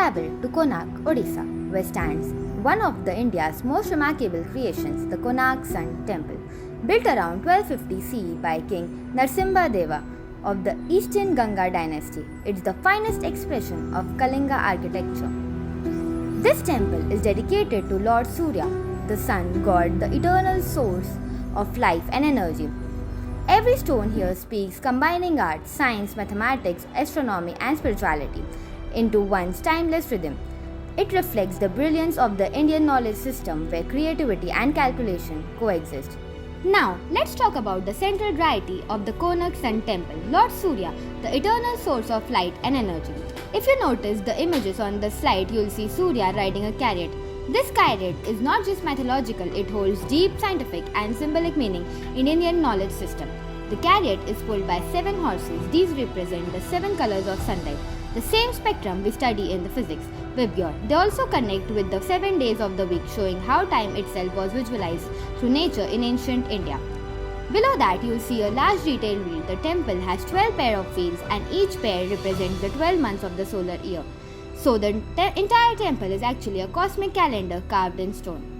traveled to Konark, Odisha, where stands one of the India's most remarkable creations, the Konark Sun Temple, built around 1250 CE by King Narasimha Deva of the Eastern Ganga dynasty. It's the finest expression of Kalinga architecture. This temple is dedicated to Lord Surya, the sun god, the eternal source of life and energy. Every stone here speaks combining art, science, mathematics, astronomy, and spirituality into one's timeless rhythm. It reflects the brilliance of the Indian knowledge system where creativity and calculation coexist. Now, let's talk about the central deity of the Konark Sun Temple, Lord Surya, the eternal source of light and energy. If you notice the images on the slide, you'll see Surya riding a chariot. This chariot is not just mythological, it holds deep scientific and symbolic meaning in Indian knowledge system. The chariot is pulled by 7 horses. These represent the 7 colors of sunlight, the same spectrum we study in the physics, Vibgyor. They also connect with the 7 days of the week, showing how time itself was visualized through nature in ancient India. Below that, you'll see a large detailed wheel. The temple has 12 pair of wheels and each pair represents the 12 months of the solar year. So the entire temple is actually a cosmic calendar carved in stone.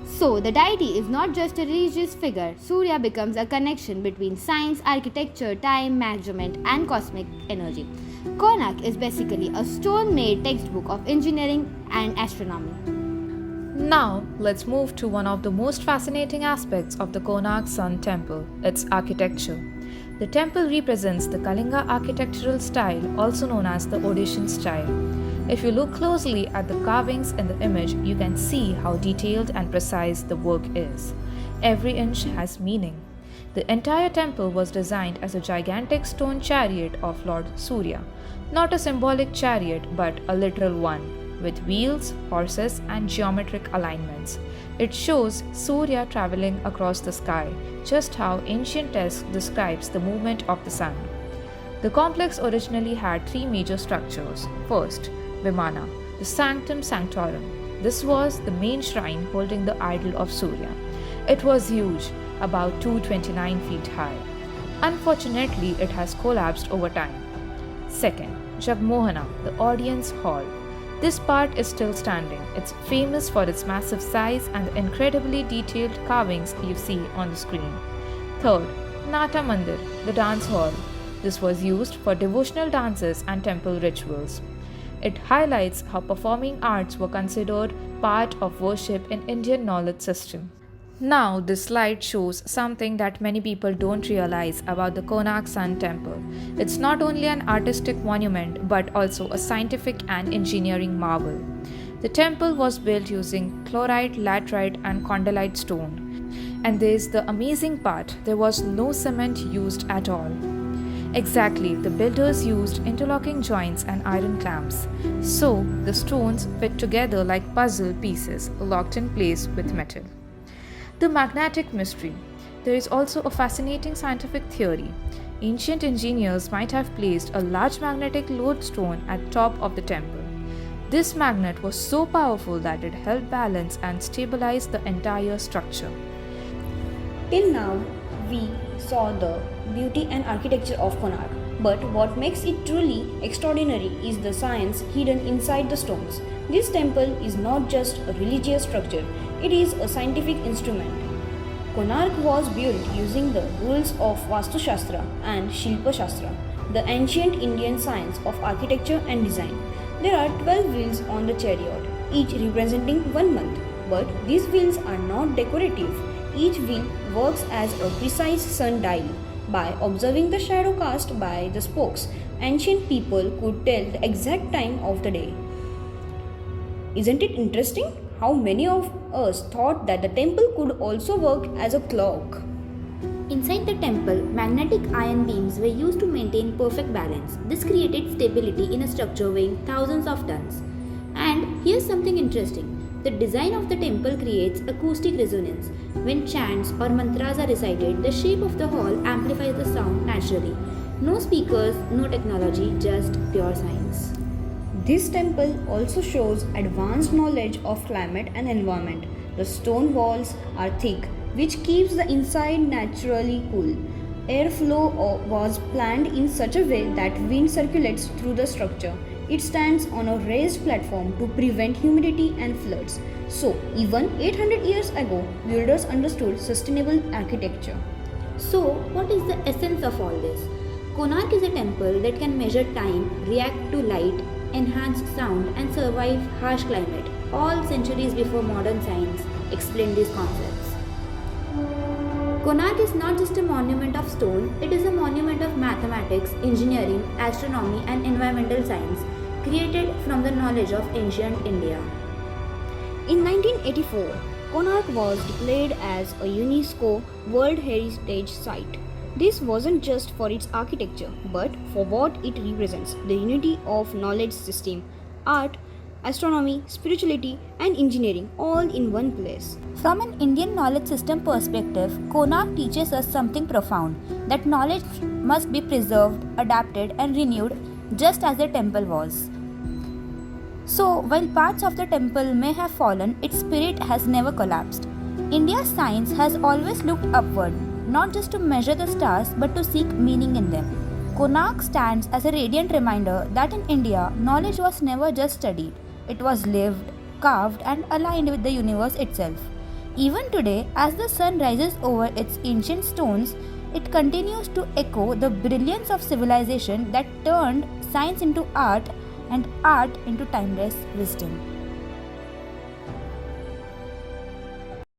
So the deity is not just a religious figure. Surya becomes a connection between science, architecture, time, measurement and cosmic energy. Konark is basically a stone-made textbook of engineering and astronomy. Now, let's move to one of the most fascinating aspects of the Konark Sun Temple, its architecture. The temple represents the Kalinga architectural style, also known as the Odishan style. If you look closely at the carvings in the image, you can see how detailed and precise the work is. Every inch has meaning. The entire temple was designed as a gigantic stone chariot of Lord Surya, not a symbolic chariot but a literal one, with wheels, horses, and geometric alignments. It shows Surya traveling across the sky, just how ancient text describes the movement of the sun. The complex originally had 3 major structures. First, Vimana, the Sanctum Sanctorum. This was the main shrine holding the idol of Surya. It was huge, about 229 feet high. Unfortunately, it has collapsed over time. Second, Jagmohana, the audience hall. This part is still standing. It's famous for its massive size and the incredibly detailed carvings you see on the screen. Third, Nata Mandir, the dance hall. This was used for devotional dances and temple rituals. It highlights how performing arts were considered part of worship in Indian knowledge system. Now, this slide shows something that many people don't realize about the Konark Sun Temple. It's not only an artistic monument but also a scientific and engineering marvel. The temple was built using chlorite, laterite, and condylite stone. And there's the amazing part, there was no cement used at all. Exactly, the builders used interlocking joints and iron clamps. So, the stones fit together like puzzle pieces locked in place with metal. The magnetic mystery. There is also a fascinating scientific theory. Ancient engineers might have placed a large magnetic lodestone at top of the temple. This magnet was so powerful that it helped balance and stabilize the entire structure. Till now, we saw the beauty and architecture of Konark. But what makes it truly extraordinary is the science hidden inside the stones. This temple is not just a religious structure, it is a scientific instrument. Konark was built using the rules of Vastu Shastra and Shilpa Shastra, the ancient Indian science of architecture and design. There are 12 wheels on the chariot, each representing 1 month. But these wheels are not decorative. Each wheel works as a precise sundial. By observing the shadow cast by the spokes, ancient people could tell the exact time of the day. Isn't it interesting how many of us thought that the temple could also work as a clock? Inside the temple, magnetic iron beams were used to maintain perfect balance. This created stability in a structure weighing thousands of tons. And here's something interesting. The design of the temple creates acoustic resonance. When chants or mantras are recited, the shape of the hall amplifies the sound naturally. No speakers, no technology, just pure science. This temple also shows advanced knowledge of climate and environment. The stone walls are thick, which keeps the inside naturally cool. Airflow was planned in such a way that wind circulates through the structure. It stands on a raised platform to prevent humidity and floods. So, even 800 years ago, builders understood sustainable architecture. So, what is the essence of all this? Konark is a temple that can measure time, react to light, enhance sound, and survive harsh climate. All centuries before modern science explained these concepts. Konark is not just a monument of stone, it is a monument of mathematics, engineering, astronomy, and environmental science, created from the knowledge of ancient India. In 1984, Konark was declared as a UNESCO World Heritage Site. This wasn't just for its architecture, but for what it represents, the unity of knowledge system, art, astronomy, spirituality, and engineering all in one place. From an Indian knowledge system perspective, Konark teaches us something profound, that knowledge must be preserved, adapted, and renewed just as the temple was. So, while parts of the temple may have fallen, its spirit has never collapsed. India's science has always looked upward, not just to measure the stars but to seek meaning in them. Konark stands as a radiant reminder that in India, knowledge was never just studied, it was lived, carved, and aligned with the universe itself. Even today, as the sun rises over its ancient stones, it continues to echo the brilliance of civilization that turned science into art and art into timeless wisdom.